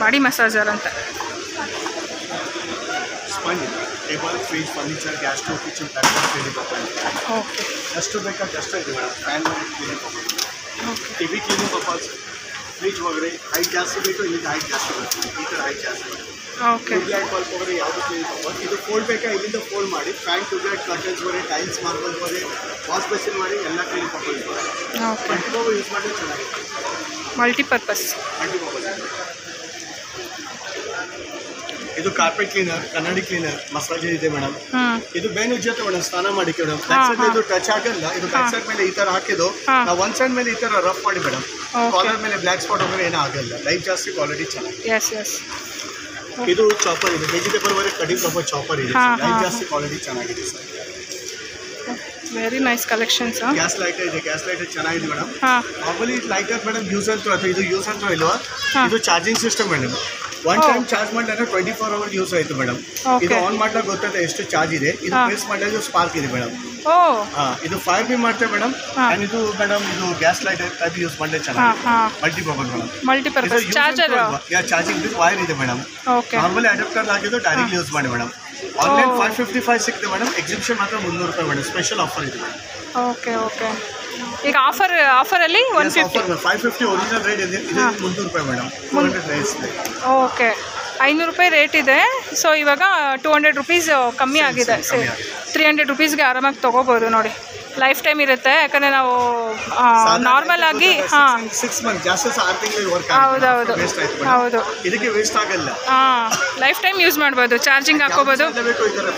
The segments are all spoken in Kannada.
ಬಾಡಿ ಮಸಾಜರ್ ಅಂತ. Sponge, table, fridge, furniture, gas stove, kitchen platform cleaning purpose. Okay. ಎಷ್ಟು ಬೇಕಾ ಜಸ್ಟ್ ಇದೆ madam. Fan cleaning purpose, okay. TV cleaning purpose, fridge ಒಳಗಡೆ ಹೈಟ್ ಜಾಸ್ತಿ ಬೇಕು, ಇಲ್ಲಿಂದ ಹೈಟ್ ಜಾಸ್ತಿ ಬರ್ತದೆ, ಈ ಥರ ಹೈಟ್ ಜಾಸ್ತಿ ಬರ್ತದೆ. ಓಕೆ. ಟ್ಯೂಬ್ಲೈಟ್ ಬಲ್ಬ್ ಒಳಗಡೆ ಯಾವುದು ಕ್ಲೀನಿಂಗ್ ಪರ್ಪಸ್. ಇದು ಫೋಲ್ಡ್ ಬೇಕಾ ಇಲ್ಲಿಂದ ಫೋಲ್ಡ್ ಮಾಡಿ ಫ್ಯಾನ್, ಟ್ಯೂಬ್ಲೈಟ್, ಕರ್ಟನ್ಸ್ ಬರೀ, ಟೈಲ್ಸ್, ಮಾರ್ಬಲ್ ಬರೀ, ವಾಶ್ ಬೇಸಿನ್ ಮಾಡಿ ಎಲ್ಲ ಕ್ಲೀನಿಂಗ್ ಪರ್ಪಸ್ ಬರುತ್ತೆ. ಓಕೆ. ಮಲ್ಟಿಪರ್ಪಸ್ ಯೂಸ್ ಮಾಡಿದ್ರೆ ಚೆನ್ನಾಗಿದೆ. ಮಲ್ಟಿಪರ್ಪಸ್. ಇದು ಕಾರ್ಪೆಟ್ ಕ್ಲೀನರ್, ಕನ್ನಡಿ ಕ್ಲೀನರ್, ಮಸಾಜರ್ ಇದೆ ಮೇಡಮ್. ಇದು ಬೇನು ಜೊತೆ ಮೇಡಮ್ ಸ್ನಾನ ಮಾಡಿ ಮೇಡಮ್. ಬ್ಯಾಕ್ ಸೈಡ್ ಇದು ಟಚ್ ಆಗಲ್ಲ. ಇದು ಬ್ಯಾಕ್ ಸೈಡ್ ಮೇಲೆ ಈ ತರ ಹಾಕಿದ್ದು ನಾವು ಒನ್ ಸೈಡ್ ಮೇಲೆ ಈ ತರ ರಫ್ ಮಾಡಿ ಮೇಡಮ್. ಕಾಲರ್ ಮೇಲೆ ಬ್ಲ್ಯಾಕ್ ಸ್ಪಾಟ್ ಹೋದ್ರೆ ಏನೂ ಆಗಲ್ಲ. ಲೈಫ್ ಜಾಸ್ತಿ ಕ್ವಾಲಿಟಿ ಚೆನ್ನಾಗಿದೆ. ಇದು ಚಾಪರ್ ಇದೆ, ವೆಜಿಟೇಬಲ್ ವರೆಗೆ ಕಟಿಂಗ್ ಪರ್ಪಸ್ ಚಾಪರ್ ಇದೆ. ಲೈಫ್ ಜಾಸ್ತಿ ಕ್ವಾಲಿಟಿ ಚೆನ್ನಾಗಿದೆ sir. Very nice collections. Gas lighter ಇದೆ, ಗ್ಯಾಸ್ ಲೈಟರ್ ಚೆನ್ನಾಗಿದೆ madam. Normally lighter madam use ಅಂತ ಇದು ಯೂಸ್ ಅಂತ ಇಲ್ವಾ. ಇದು charging system madam. One time charge ಮಾಡಿದ್ರೆ 24 hours ಯೂಸ್ ಆಯಿತು ಮೇಡಮ್. ಇದು ಆನ್ ಮಾಡಿದಾಗ ಗೊತ್ತಾಗುತ್ತೆ ಎಷ್ಟು ಚಾರ್ಜ್ ಇದೆ. ಇದು ಪ್ರೆಸ್ ಮಾಡಿದಾಗ ಸ್ಪಾರ್ಕ್ ಇದೆ ಮೇಡಮ್. ಇದು ಫೈರ್ ಬಿ ಮಾಡ್ತೇವೆ ಮೇಡಮ್. ಆ್ಯಂಡ್ ಇದು ಮೇಡಮ್ ಇದು ಗ್ಯಾಸ್ ಲೈಟರ್ ಟೈಪ್ ಯೂಸ್ ಮಾಡಿದ್ರೆ ಚೆನ್ನಾಗಿ multipurpose madam. Multipurpose charger. Charging with wire ಇದೆ ಮೇಡಮ್. ನಾರ್ಮಲಿ ಅಡಾಪ್ಟರ್ ಹಾಕಿದ್ದು ಡೈರೆಕ್ಟ್ ಯೂಸ್ ಮಾಡಿ ಮೇಡಮ್. ಆನ್ಲೈನ್ 555 ಸಿಕ್ಕಿದೆ ಮೇಡಮ್. ಎಕ್ಸಿಬಿಷನ್ ಮಾತ್ರ 300 ರೂಪಾಯಿ ಮೇಡಮ್. ಸ್ಪೆಷಲ್ ಆಫರ್ ಇದೆ ಮೇಡಮ್. ಓಕೆ. ಈಗ ಆಫರಲ್ಲಿ 150. 550 ಒರಿಜಿನಲ್ ರೇಟ್ ಇದೆ. ಇದು 300 ರೂಪಾಯಿ ಮೇಡಮ್. 200 ರೇಟ್ಸ್ ಇದೆ. ಓಕೆ. 500 ರೂಪಾಯಿ ರೇಟ್ ಇದೆ. ಸೊ ಇವಾಗ 200 ರುಪೀಸ್ ಕಮ್ಮಿ ಆಗಿದೆ. 300 ರುಪೀಸ್ಗೆ ಆರಾಮಾಗಿ ತೊಗೋಬೋದು ನೋಡಿ. ಲೈಫ್ ಟೈಮ್ ಇರುತ್ತೆ. ಯಾಕಂದರೆ ನಾವು ನಾರ್ಮಲ್ ಆಗಿ 6 ಮಂತ್ ಜಾಸ್ತಿ 6 ತಿಂಗಳು ವರ್ಕ್ ಹೌದೌದು ಹೌದು ಇದಕ್ಕೆ ವೇಸ್ಟ್ ಆಗಲ್ಲ. ಲೈಫ್ ಟೈಮ್ ಯೂಸ್ ಮಾಡ್ಬೋದು. ಚಾರ್ಜಿಂಗ್ ಹಾಕೋಬೋದು.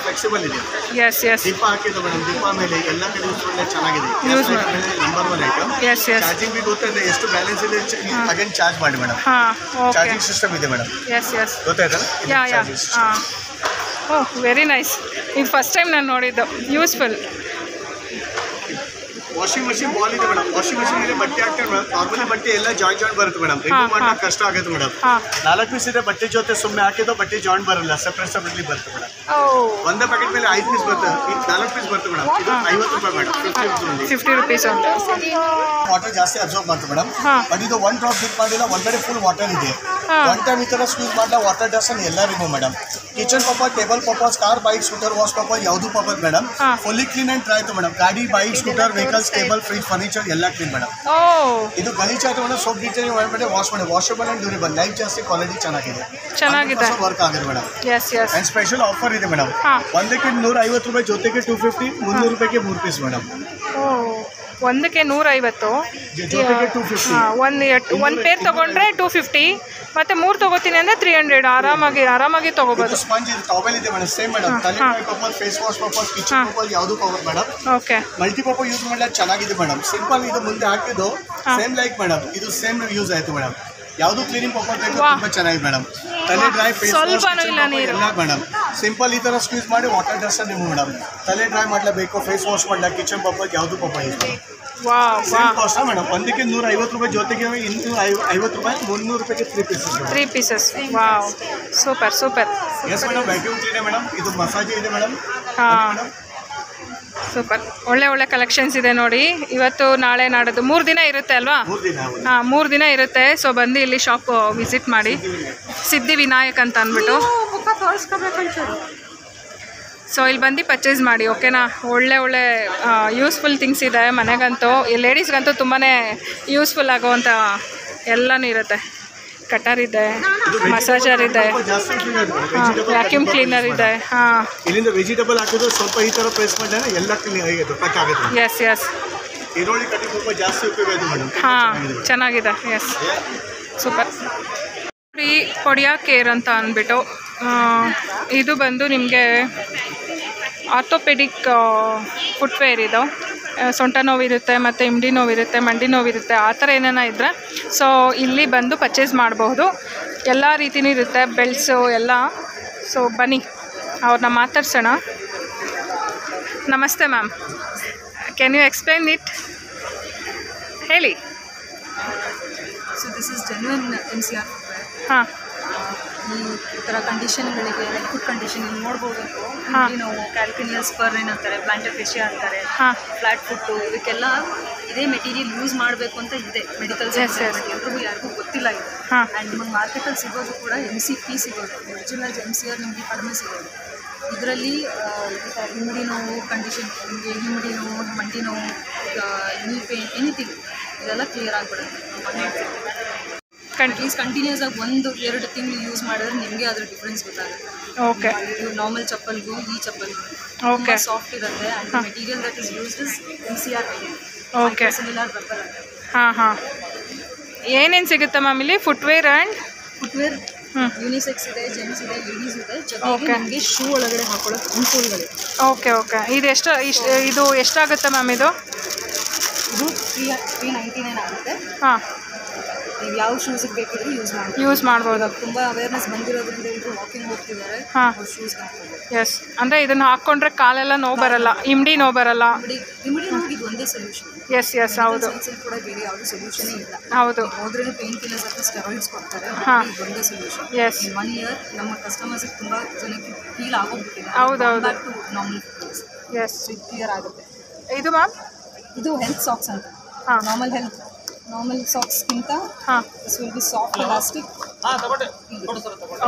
ಫ್ಲೆಕ್ಸಿಬಲ್ ಇದೆ. ಎಸ್ ದೀಪ ಹಾಕಿದ್ದು ಮೇಡಮ್. ದೀಪ ಮೇಲೆ ಎಲ್ಲ ಕಡೆ ಯೂಸ್ ಮಾಡಿದ್ರೆ ಚೆನ್ನಾಗಿದೆ. ಯೂಸ್ ಮಾಡಿ ನಂಬರ್ 1 ಐಟಮ್. ಚಾರ್ಜಿಂಗ್ ಬಿ ಗೊತ್ತಿದೆ ಎಷ್ಟು ಬ್ಯಾಲೆನ್ಸ್ ಇದೆ. ಅಗೇನ್ ಚಾರ್ಜ್ ಮಾಡಿ ಮೇಡಮ್. ಚಾರ್ಜಿಂಗ್ ಸಿಸ್ಟಮ್ ಇದೆ ಮೇಡಮ್. ಗೊತ್ತಾಯ್ತಲ್ಲ. ಓಹ್ ವೆರಿ ನೈಸ್. ಇದು ಫಸ್ಟ್ ಟೈಮ್ ನಾನು ನೋಡಿದ್ದು. ಯೂಸ್ಫುಲ್. ವಾಷಿಂಗ್ ಮಷಿನ್ ಬಾಲ್ ಇದೆ ಮೇಡಮ್. ವಾಷಿಂಗ್ ಮಷಿನ್ ಇದೆ ಬಟ್ಟೆ ಹಾಕ್ತಾರೆ ಮೇಡಮ್. ನಾರ್ಮಲಿ ಬಟ್ಟೆ ಎಲ್ಲ ಜಾಯಿಂಟ್ ಬರುತ್ತೆ ಮೇಡಮ್. ರಿಮೂವ್ ಮಾಡೋಕೆ ಕಷ್ಟ ಆಗುತ್ತೆ ಮೇಡಮ್. 4 ಪೀಸ್ ಇದೆ ಬಟ್ಟೆ ಜೊತೆ ಸುಮ್ಮನೆ ಹಾಕಿದ್ದು ಬಟ್ಟೆ ಜಾಯಿಂಟ್ ಬರಲ್ಲ. ಸೆಪ್ರೇಟ್ಲಿ ಬರುತ್ತೆ ಮೇಡಮ್. ಒಂದೇ ಪ್ಯಾಕೆಟ್ ಮೇಲೆ 5 ಪೀಸ್ ಬರ್ತದೆ. 4 ಪೀಸ್ ಬರುತ್ತೆ ಮೇಡಮ್. ಇದು 50 ರೂಪಾಯಿ ಮೇಡಮ್. 50 ರುಪೀಸ್ ಅಂತ. ವಾಟರ್ ಜಾಸ್ತಿ ಅಬ್ಸರ್ವ್ ಮಾಡ್ತು ಮೇಡಮ್. ಬಟ್ ಇದು 1 ಡ್ರಾಪ್ ಡಿಪ್ ಮಾಡಿಲ್ಲ. ಒಂದೆಡೆ ಫುಲ್ ವಾಟರ್ ಇದೆ. ಒನ್ ಟೈಮ್ ಈ ಥರ ಸ್ಕ್ವೀಸ್ ಮಾಡಲ ವಾಟರ್ ಡಸ್ಟ್ ಎಲ್ಲ remove madam. Kitchen purpose, table purpose, car, bike, scooter wash purpose ಯಾವುದು purpose madam. Fully clean and dry ಆಯಿತು ಮೇಡಮ್. ಗಾಡಿ, bike, scooter, vehicles, table, fridge, furniture ಎಲ್ಲ ಕ್ಲೀನ್ ಮೇಡಮ್. ಇದು ಗಲೀಜ್ ಆಯಿತು ಮೇಡಮ್. ಸೋಪ್ ಡಿಟರ್ಜೆಂಟ್ ಮಾಡಿ ವಾಶ್ ಮಾಡಿ. Washable and durable. ಲೈಫ್ ಜಾಸ್ತಿ ಕ್ವಾಲಿಟಿ ಚೆನ್ನಾಗಿದೆ. ವರ್ಕ್ ಆಗಿದೆ ಮೇಡಮ್. ಆ್ಯಂಡ್ ಸ್ಪೆಷಲ್ ಆಫರ್ ಇದೆ ಮೇಡಮ್. ಒಂದಕ್ಕೆ 150 ರೂಪಾಯಿ, ಜೊತೆಗೆ 250, 300 ರೂಪಾಯಿಗೆ 3 ಪೀಸ್ ಮೇಡಮ್. ಒಂದಕ್ಕೆ 150, ಜೊತೆಗೆ 250. ಒಂದು ಪೇರ್ ತೊಗೊಂಡ್ರೆ 250, ಮತ್ತೆ 3 ತೊಗೋತೀನಿ ಅಂದರೆ 300. ಆರಾಮಾಗಿ ತೊಗೋಬೋದು. ಸ್ಪಂಜ್ ಇದೆ, ಟವೆಲ್ ಇದೆ ಮೇಡಮ್. Same madam. ತಲೆ purpose, face wash purpose, kitchen purpose ಯಾವುದು purpose madam. Okay. Multipurpose use ಮಾಡಲಿಕ್ಕೆ ಚೆನ್ನಾಗಿದೆ ಮೇಡಮ್. ಸಿಂಪಲ್ ಇದು ಮುಂದೆ ಹಾಕಿದ್ದು ಸೇಮ್ ಲೈಕ್ ಮೇಡಮ್. ಇದು ಸೇಮ್ ಯೂಸ್ ಆಯಿತು ಮೇಡಮ್. ಯಾವುದು ಕ್ಲೀನಿಂಗ್ ಪರ್ಪಸ್ ಬೇಕು ತುಂಬ ಚೆನ್ನಾಗಿದೆ ಮೇಡಮ್. ತಲೆ ಡ್ರೈ, ಫೇಸ್ ವಾಶ್ ಎಲ್ಲ ಮೇಡಮ್. ಸಿಂಪಲ್ ಈ ಥರ ಸ್ಕ್ವೀಸ್ ಮಾಡಿ ವಾಟರ್ ಡಸ್ಟ್ ರಿಮೂವ್ ಮೇಡಮ್. ತಲೆ ಡ್ರೈ ಮಾಡಲೇಬೇಕು, ಫೇಸ್ ವಾಶ್ ಮಾಡಲಿಕ್ಕೆ, ಕಿಚನ್ ಪರ್ಪಸ್ ಯಾವುದು ಪರ್ಪಸ್ ಯೂಸ್ ಮಾಡಿ. Same cost madam. ಒಂದಕ್ಕೆ 150 ರೂಪಾಯಿ, ಜೊತೆಗೆ 250 ರೂಪಾಯಿ, 300 ರೂಪಾಯಿಗೆ 3 pieces. Wow, super. Yes madam. Vacuum cleaner madam. ಇದು ಮಸಾಜ್ ಇದೆ ಮೇಡಮ್. ಸೂಪರ್. ಒಳ್ಳೆ ಕಲೆಕ್ಷನ್ಸ್ ಇದೆ ನೋಡಿ. ಇವತ್ತು ನಾಳೆ ನಾಡದ್ದು 3 ದಿನ ಇರುತ್ತೆ ಅಲ್ವಾ? 3 ದಿನ ಇರುತ್ತೆ. ಸೊ ಬಂದು ಇಲ್ಲಿ ಶಾಪ್ ವಿಸಿಟ್ ಮಾಡಿ. ಸಿದ್ಧಿ ವಿನಾಯಕ್ ಅಂತ ಅಂದ್ಬಿಟ್ಟು. ಸೊ ಇಲ್ಲಿ ಬಂದು ಪರ್ಚೇಸ್ ಮಾಡಿ. ಓಕೆನಾ? ಒಳ್ಳೆ ಯೂಸ್ಫುಲ್ ಥಿಂಗ್ಸ್ ಇದೆ ಮನೆಗಂತೂ. ಲೇಡೀಸ್ಗಂತೂ ತುಂಬಾ ಯೂಸ್ಫುಲ್ ಆಗುವಂಥ ಎಲ್ಲನೂ ಇರುತ್ತೆ. ಕಟರ್ ಇದೆ, ಮಸಾಜರ್ ಇದೆ, ವ್ಯಾಕ್ಯೂಮ್ ಕ್ಲೀನರ್ ಇದೆ. ಇಲ್ಲಿಂದ ವೆಜಿಟೇಬಲ್ ಹಾಕಿದ್ರೆ ಸ್ವಲ್ಪ ಈ ಥರ ಪ್ರೆಸ್ ಮಾಡಿದ್ರೆ ಎಲ್ಲ ಕ್ಲೀನ್ ಆಗುತ್ತೆ. ಎಸ್. ಈರುಳ್ಳಿ ಕಟಿಂಗ್ ಸ್ವಲ್ಪ ಜಾಸ್ತಿ ಉಪಯೋಗ ಇದೆ ಮೇಡಮ್. ಚೆನ್ನಾಗಿದೆ. S, super. ಕೊಡಿಯಾ ಕೇರ್ ಅಂತ ಅಂದ್ಬಿಟ್ಟು ಇದು ಬಂದು ನಿಮಗೆ ಆರ್ಥೋಪೆಡಿಕ್ ಫುಟ್ವೇರ್ ಇದು. ಸೊಂಟ ನೋವಿರುತ್ತೆ, ಮತ್ತು ಹಿಂಡಿ ನೋವಿರುತ್ತೆ, ಮಂಡಿ ನೋವಿರುತ್ತೆ, ಆ ಥರ ಏನೇನ ಇದ್ದರೆ ಸೊ ಇಲ್ಲಿ ಬಂದು ಪರ್ಚೇಸ್ ಮಾಡಬಹುದು. ಎಲ್ಲ ರೀತಿಯೂ ಇರುತ್ತೆ, ಬೆಲ್ಟ್ಸು ಎಲ್ಲ. ಸೊ ಬನ್ನಿ ಅವ್ರನ್ನ ಮಾತಾಡ್ಸೋಣ. ನಮಸ್ತೆ ma'am, can you explain it? ಹೇಳಿ. So this is genuine MCR footwear. ಹಾಂ. ಈ ಥರ ಕಂಡೀಷನ್ಗಳಿಗೆ ಲೈಕ್ ಫುಡ್ ಕಂಡೀಷನ್ ಇಲ್ಲಿ ನೋಡ್ಬೋದು. ನಾವು ಕ್ಯಾಲ್ಕಿನಿಯಸ್ ಸ್ಪರ್ ಏನಂತಾರೆ, ಪ್ಲಾಂಟರ್ ಫಿಶಿಯಾ ಅಂತಾರೆ, ಫ್ಲಾಟ್ ಫುಟ್ಟು, ಇದಕ್ಕೆಲ್ಲ ಇದೇ ಮೆಟೀರಿಯಲ್ ಯೂಸ್ ಮಾಡಬೇಕು ಅಂತ ಇದೆ ಮೆಡಿಕಲ್ ಎಲ್ರಿಗೂ ಯಾರಿಗೂ ಗೊತ್ತಿಲ್ಲ ಇದು. ಆ್ಯಂಡ್ ನಿಮಗೆ ಮಾರ್ಕೆಟಲ್ಲಿ ಸಿಗೋದು ಕೂಡ MCP ಸಿಗೋದು, ಒರಿಜಿನಲ್ MCR ನಿಮಗೆ ಕಡಿಮೆ ಸಿಗೋದು. ಇದರಲ್ಲಿ ಹಿಮ್ಮಡಿ ನೋವು ಕಂಡೀಷನ್, ನಿಮಗೆ ಹಿಮ್ಮಡಿ ನೋವು, ಮಂಡಿ ನೋವು, ನೀ ಪೇನ್, ಎನಿಥಿಂಗ್ ಇದೆಲ್ಲ ಕ್ಲಿಯರ್ ಆಗಿಬಿಡುತ್ತೆ. ಅಟ್ಲೀಸ್ಟ್ ಕಂಟಿನ್ಯೂಸ್ ಆಗಿ 1-2 ತಿಂಗಳು ಯೂಸ್ ಮಾಡಿದ್ರೆ ನಿಮಗೆ ಅದ್ರ ಡಿಫ್ರೆನ್ಸ್ ಗೊತ್ತಾಗುತ್ತೆ. ಓಕೆ. ಇದು ನಾರ್ಮಲ್ ಚಪ್ಪಲ್ಗೂ ಈ ಚಪ್ಪಲ್ಗೂ ಓಕೆ ಸಾಫ್ಟ್ ಇರುತ್ತೆ. And material that is used is MCR okay. Similar rubber. ಹಾಂ ಏನೇನು ಸಿಗುತ್ತೆ ಮ್ಯಾಮ್ ಇಲ್ಲಿ? ಫುಟ್ವೇರ್ ಯೂನಿಸೆಕ್ಸ್ ಇದೆ, ಜೆಂಟ್ಸ್ ಇದೆ, ಲೇಡೀಸ್ ಇದೆ. ಜೊತೆಗೆ ನಿಮಗೆ ಶೂ ಒಳಗಡೆ ಹಾಕೊಳ್ಳೋ ಇನ್ಸೋಲ್ಗಳಿದೆ. ಓಕೆ. ಇದು ಎಷ್ಟಾಗುತ್ತೆ ಮ್ಯಾಮ್? ಇದು 399 ಆಗುತ್ತೆ. ಹಾಂ. ನೀವು ಯಾವ ಶೂಸಿಗೆ ಬೇಕಿದ್ರೆ ಯೂಸ್ ಮಾಡ್ಬೋದು. ತುಂಬ ಅವೇರ್ನೆಸ್ ಬಂದಿರೋದ್ರಿಂದ ಎಲ್ಲರೂ ವಾಕಿಂಗ್ ಹೋಗ್ತಿದ್ದಾರೆ. ಶೂಸ್ ಎಸ್, ಅಂದರೆ ಇದನ್ನು ಹಾಕ್ಕೊಂಡ್ರೆ ಕಾಲೆಲ್ಲ ನೋವು ಬರಲ್ಲ, ಇಮ್ಡಿ ನೋವು ಬರಲ್ಲ. ಇಮಿಡಿ ನೋವಿಗೆ ಇದು ಒಂದೇ ಸೊಲ್ಯೂಷನ್. ಎಸ್ ಹೌದು. ಕೂಡ ಬೇರೆ ಯಾವುದೇ ಸೊಲ್ಯೂಷನೇ ಇಲ್ಲ. ಹೌದು. ಹೋದ್ರೂ ಪೇನ್ ಕಿಲ್ಲರ್ಸ್ ಅಥವಾ ಸ್ಟೆರಾಯ್ಡ್ಸ್ ಕೊಡ್ತಾರೆ. ಇದು ಒಂದೇ ಸೊಲ್ಯೂಷನ್. ಎಸ್. 1 ಇಯರ್ ನಮ್ಮ ಕಸ್ಟಮರ್ಸ್ಗೆ ತುಂಬ ಜನಕ್ಕೆ ಫೀಲ್ ಆಗೋಗ್ಬಿಟ್ಟಿದೆ. ಹೌದು. ನಾರ್ಮಲ್ ಎಸ್, ಕ್ಲಿಯರ್ ಆಗುತ್ತೆ. ಇದು ಮ್ಯಾಮ್ ಇದು ಹೆಲ್ತ್ ಸಾಕ್ಸ್ ಅಂತ. ನಾರ್ಮಲ್ ಸಾಕ್ಸ್ಗಿಂತ this will be soft elastic.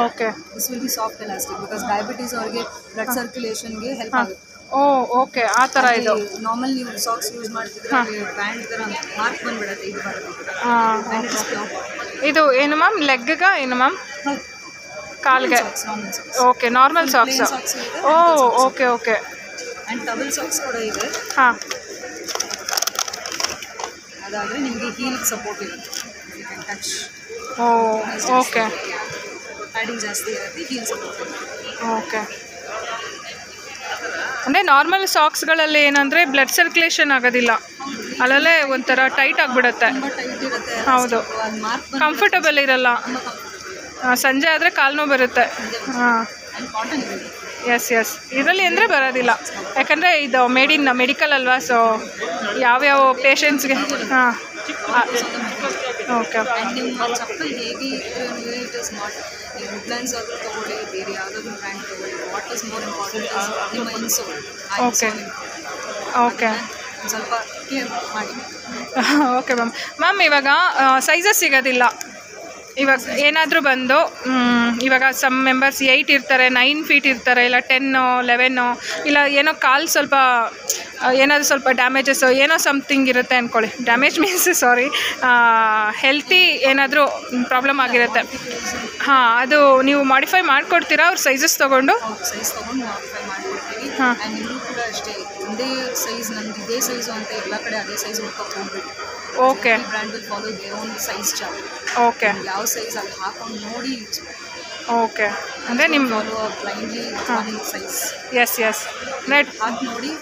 Okay. This will be soft elastic because diabetes ಅವ್ರಿಗೆ ಬ್ಲಡ್ ಸರ್ಕ್ಯುಲೇಷನ್ಗೆ ಹೆಲ್ಪ್ ಆಗುತ್ತೆ. ಓಕೆ, ಆ ಥರ ಇದು. ನಾರ್ಮಲ್ ನೀವು ಸಾಕ್ಸ್ ಯೂಸ್ ಮಾಡ್ತಿದ್ರೆ ಬ್ಯಾಂಡ್ ಥರ ಮಾರ್ಕ್ ಬಂದ್ಬಿಡುತ್ತೆ. ಇದು ಬರುತ್ತೆ. ಇದು ಏನು ಮ್ಯಾಮ್? ಲೆಗ್ಗ ಏನು ಮ್ಯಾಮ್? ಕಾಲ್ಗೆ. Okay, normal socks. Okay. And double socks ಕೂಡ ಇದೆ. ಅದಾದರೆ ನಿಮಗೆ ಹೀಲ್ಗೆ ಸಪೋರ್ಟ್ ಇರುತ್ತೆ. You can touch. Okay. Padding ಜಾಸ್ತಿ ಇರುತ್ತೆ, ಹೀಲ್ ಸಪೋರ್ಟ್ ಇರುತ್ತೆ. ಓಕೆ. ಅಂದರೆ ನಾರ್ಮಲ್ ಸಾಕ್ಸ್ಗಳಲ್ಲಿ ಏನಂದರೆ ಬ್ಲಡ್ ಸರ್ಕ್ಯುಲೇಷನ್ ಆಗೋದಿಲ್ಲ, ಅಲ್ಲಲ್ಲೇ ಒಂಥರ ಟೈಟ್ ಆಗಿಬಿಡುತ್ತೆ. ಹೌದು, ಕಂಫರ್ಟಬಲ್ ಇರಲ್ಲ. ಸಂಜೆ ಆದರೆ ಕಾಲು ನೋವು ಬರುತ್ತೆ. ಎಸ್ ಇದರಲ್ಲಿ ಅಂದರೆ ಬರೋದಿಲ್ಲ, ಯಾಕಂದರೆ ಇದು ಮೇಡ್ ಇನ್ ಮೆಡಿಕಲ್ ಅಲ್ವಾ. ಸೊ ಯಾವ್ಯಾವ ಪೇಷಂಟ್ಸ್ಗೆ ಓಕೆ. ನಿಮ್ಮ ಚಪ್ಪಲ್ ಹೇಗೆ ಇಟ್ ಇಸ್ ನಾಟ್ ವುಡ್ಲ್ಯಾಂಡ್ಸ್ ಆದರೂ ತೊಗೊಳ್ಳಿ, ಬೇರೆ ಯಾವುದಾದ್ರೂ ಬ್ರ್ಯಾಂಡ್ ತೊಗೊಳ್ಳಿ. What is more important is ನಿಮ್ಮ ಇನ್ಸೋಲ್. ಓಕೆ. ಸ್ವಲ್ಪ ಕೇರ್ ಮಾಡಿ. ಓಕೆ ಮ್ಯಾಮ್ ಇವಾಗ ಸೈಜಸ್ ಸಿಗೋದಿಲ್ಲ. ಇವಾಗ ಏನಾದರೂ ಬಂದು ಇವಾಗ ಸಮ್ ಮೆಂಬರ್ಸ್ 8 ಇರ್ತಾರೆ, 9 ಫೀಟ್ ಇರ್ತಾರೆ, ಇಲ್ಲ 10, 11, ಇಲ್ಲ ಏನೋ ಕಾಲು ಸ್ವಲ್ಪ ಏನಾದರೂ ಸ್ವಲ್ಪ ಡ್ಯಾಮೇಜಸ್ ಏನೋ ಸಮಥಿಂಗ್ ಇರುತ್ತೆ ಅಂದ್ಕೊಳ್ಳಿ. ಡ್ಯಾಮೇಜ್ ಮೀನ್ಸ್ ಹೆಲ್ತಿ ಏನಾದರೂ ಪ್ರಾಬ್ಲಮ್ ಆಗಿರುತ್ತೆ. ಅದು ನೀವು ಮಾಡಿಫೈ ಮಾಡಿಕೊಡ್ತೀರಾ ಅವ್ರ ಸೈಜಸ್ ತೊಗೊಂಡು? ಸೈಜ್ ತೊಗೊಂಡು ಮಾಡಿಫೈ ಮಾಡಿಕೊಡ್ತೀವಿ. ಆ್ಯಂಡ್ ನಿಮಗೂ ಕೂಡ ಅಷ್ಟೇ, ಒಂದೇ ಸೈಜ್ ನಂದು ಇದೇ ಸೈಜು ಅಂತ ಎಲ್ಲ ಕಡೆ ಅದೇ ಸೈಜ್ ಹುಡ್ಕೊಂಡು ಹೋಗ್ಬಿಟ್ಟು. Okay. Brand will follow their own size chart. Okay. ಯಾವ ಸೈಜ್ ಅಲ್ಲಿ ಹಾಕೊಂಡು ನೋಡಿ ಯೂಸ್ ಮಾಡಿ. ಓಕೆ. ಅಂದರೆ ನಿಮ್ಮ ಫಾಲೋ ಬ್ಲೈಂಡ್ಲಿ ಸೈಜ್. ಎಸ್ ನೆಟ್ ಹಾಕಿ ನೋಡಿ.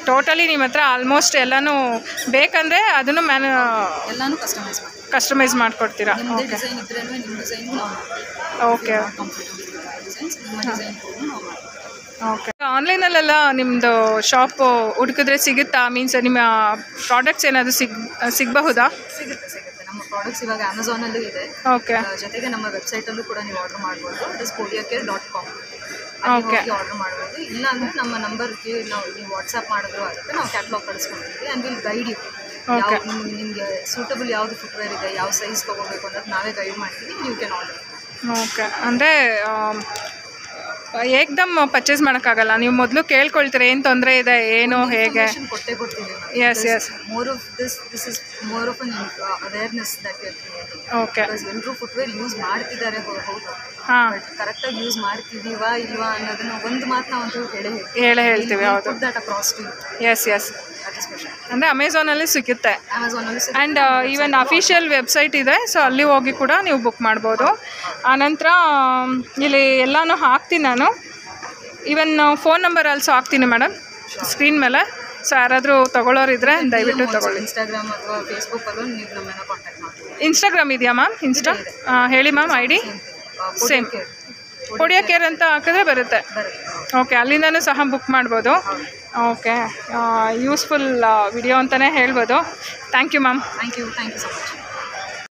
ಟೋಟಲಿ ನಿಮ್ಮ ಹತ್ರ ಆಲ್ಮೋಸ್ಟ್ ಎಲ್ಲನೂ ಬೇಕಂದರೆ ಅದನ್ನು ಎಲ್ಲನೂ ಕಸ್ಟಮೈಸ್ ಮಾಡಿಕೊಡ್ತೀರಾ? ನಿಮ್ಮದೇ ಡಿಸೈನ್ ಇದ್ರೇ ನಿಮ್ಮ ಡಿಸೈನ್ ನಾವು ಓಕೆ. ಡಿಸೈನ್ಸ್ ನಿಮ್ಮ ಡಿಸೈನ್ ನಾವು ಓಕೆ. ಆನ್ಲೈನಲ್ಲೆಲ್ಲ ನಿಮ್ಮದು ಶಾಪು ಹುಡುಕಿದ್ರೆ ಸಿಗುತ್ತಾ? ಮೀನ್ಸ್ ನಿಮ್ಮ ಪ್ರಾಡಕ್ಟ್ಸ್ ಏನಾದರೂ ಸಿಗಬಹುದಾ? ಸಿಗುತ್ತೆ. ನಮ್ಮ ಪ್ರಾಡಕ್ಟ್ಸ್ ಇವಾಗ ಅಮೆಝಾನಲ್ಲೂ ಇದೆ. ಓಕೆ. ಜೊತೆಗೆ ನಮ್ಮ ವೆಬ್ಸೈಟಲ್ಲೂ ಕೂಡ ನೀವು ಆರ್ಡರ್ ಮಾಡ್ಬೋದು. It is podiacare.com. Okay. Order ಮಾಡ್ಬೋದು. ಇಲ್ಲ ಅಂದರೆ ನಮ್ಮ ನಂಬರ್ಗೆ ನೀವು ವಾಟ್ಸಪ್ ಮಾಡಿದ್ರು ಆಗುತ್ತೆ. ನಾವು ಕ್ಯಾಟ್ಲಾಗ್ ಕಳಿಸ್ಕೊಡ್ತೀವಿ ಆ್ಯಂಡ್ ವಿಲ್ ಗೈಡ್ ಯು. ನಿಮಗೆ ಸೂಟಬಲ್ ಯಾವುದು ಫುಟ್ವೇರ್ ಇದೆ, ಯಾವ ಸೈಜ್ ತೊಗೋಬೇಕು ಅನ್ನೋದು ನಾವೇ ಗೈಡ್ ಮಾಡ್ತೀವಿ. You can order. ಓಕೆ. ಅಂದರೆ ಏಕ್ದಮ್ ಪರ್ಚೇಸ್ ಮಾಡೋಕ್ಕಾಗಲ್ಲ, ನೀವು ಮೊದಲು ಕೇಳ್ಕೊಳ್ತೀರ ಏನು ತೊಂದರೆ ಇದೆ, ಏನು ಹೇಗೆ. ಕೊಟ್ಟೇ ಕೊಡ್ತೀವಿ. Yes more of this is more of an awareness that we are creating. Okay. ಎಲ್ಲರೂ ಫುಟ್ವೇರ್ ಯೂಸ್ ಮಾಡ್ತಿದ್ದಾರೆ, ಹೌದು. ಬಟ್ ಕರೆಕ್ಟಾಗಿ ಯೂಸ್ ಮಾಡ್ತಿದ್ದೀವಾ ಇಲ್ವಾ ಅನ್ನೋದನ್ನ ಒಂದು ಮಾತು ನಾವಂತೂ ಹೇಳ್ತೀವಿ. ಹೌದು. ದಟ್ ಅಕ್ರಾಸ್ ಟು ಎಸ್ ಅಂದರೆ ಅಮೆಝಾನಲ್ಲಿ ಸಿಗುತ್ತೆ. ಆ್ಯಂಡ್ ಈವನ್ ಅಫಿಷಿಯಲ್ ವೆಬ್ಸೈಟ್ ಇದೆ, ಸೊ ಅಲ್ಲಿ ಹೋಗಿ ಕೂಡ ನೀವು ಬುಕ್ ಮಾಡ್ಬೋದು. ಆನಂತರ ಇಲ್ಲಿ ಎಲ್ಲನೂ ಹಾಕ್ತೀನಿ ನಾನು. ಈವನ್ ಫೋನ್ ನಂಬರ್ ಆಲ್ಸೋ ಹಾಕ್ತೀನಿ ಮೇಡಮ್ ಸ್ಕ್ರೀನ್ ಮೇಲೆ. ಸೊ ಯಾರಾದರೂ ತೊಗೊಳ್ಳೋರಿದ್ರೆ ದಯವಿಟ್ಟು ತೊಗೊಳ್ಳಿ. ಇನ್ಸ್ಟಾಗ್ರಾಮ್ ಅಥವಾ ಫೇಸ್ಬುಕ್ಕಲ್ಲೂ ನೀವು ನಮ್ಮನ್ನು ಕಾಂಟ್ಯಾಕ್ಟ್ ಮಾಡ್ತೀವಿ. ಇನ್ಸ್ಟಾಗ್ರಾಮ್ ಇದೆಯಾ ಮ್ಯಾಮ್? ಹೇಳಿ ಮ್ಯಾಮ್ ಐ ಡಿ. ಸೇಮ್ ಪೊಡಿಯಾಕೇರ್ ಅಂತ ಹಾಕಿದ್ರೆ ಬರುತ್ತೆ. ಓಕೆ, ಅಲ್ಲಿಂದನೂ ಸಹ ಬುಕ್ ಮಾಡ್ಬೋದು. ಓಕೆ, ಯೂಸ್ಫುಲ್ ವಿಡಿಯೋ ಅಂತಲೇ ಹೇಳ್ಬೋದು. Thank you ma'am. Thank you so much.